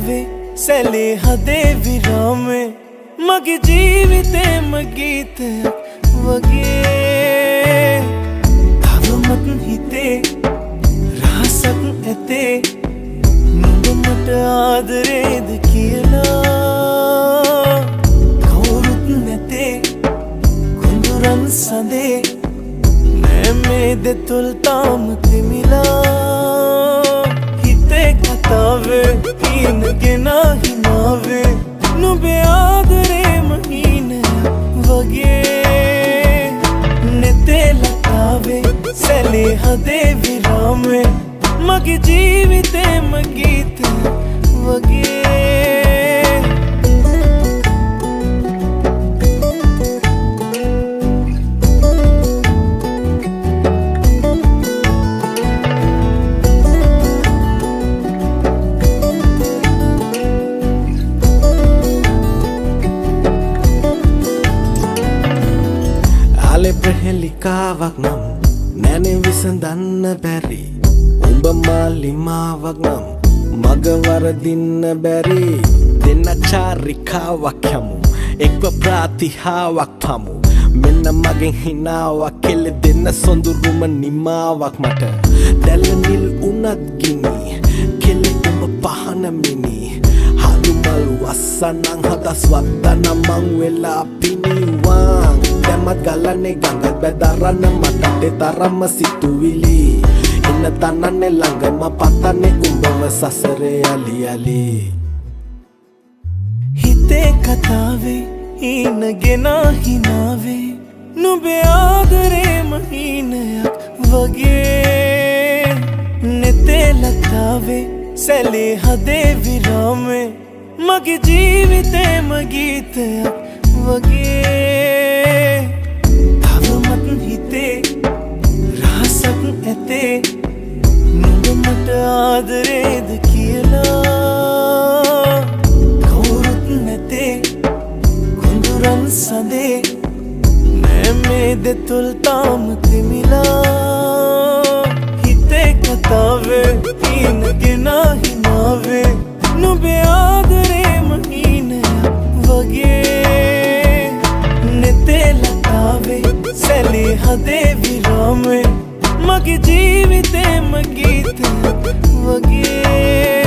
කතාවේ සැලේ හදේ විරාමේ මගේ ජීවිතේම ගීතයක් වගේ තවමත් හිතේ රහසක් ඇතේ නුඹ මට ආදරේද කියලා කවුරුත් නැතේ කුඳුරන් සඳේ නෑ මේ දෙතුල් තාම තිමිලා හිතේ කතාවේ හීනගෙන හිනාවේ නුඹේ ආදරේම හීනයක් වගේ නෙතේ ලතාවේ සැලේ හදේ විරාමේ මගේ ජීවිතේම ගීතයක් වගේ ප්‍රහෙලිකාවක් නම් නැනේ විසඳන්න බැරි උඹ මාලිමාවක් නම් මග වරදින්න බැරි දෙන්න චාරිකාවක් යමු එක්ව ප්‍රාතිහාවක් පමු මෙන්න මගෙන් හිනාවක් කෙල්ල දෙන්න සොඳුරුම නිමාවක් මට දැල්ල නිල් උනත් ගිනි කෙල්ල උඹ පහන මිනි හලු මලු අස්සනං හදස් වත්තන මං වෙලා පිනිවාන් දැමත් ගලන්නේ ගඟත් බැදරන්න මටට තරම්ම සිතුවිලි ඉන්න තනන්නේ ළඟම පතන්නේ උඹව සසරේ අලි අලි හිතේ කතාවේ හීනගෙන හිනාවේ නුඹේ ආදරේම හීනයක් වගේ නෙතේ ලතාවේ සැලේ හදේ විරාමේ මගේ ජීවිතේම ගීතයක් වගේ තවමත් හිතේ රහසක් ඇතේ නුඹ මට ආදරේද කියලා කවුරුත් නැතේ කුඳුරන් සඳේ නෑ මේ දෙතුල් තාම තිමිලා හිතේ කතාවේ හීනගෙන හිනාවේ නුඹේ ආදරේම හීනයක් වගේ නෙතේ ලතාවේ සැලේ හදේ විරාමේ මගේ ජීවිතේම ගීතයක් වගේ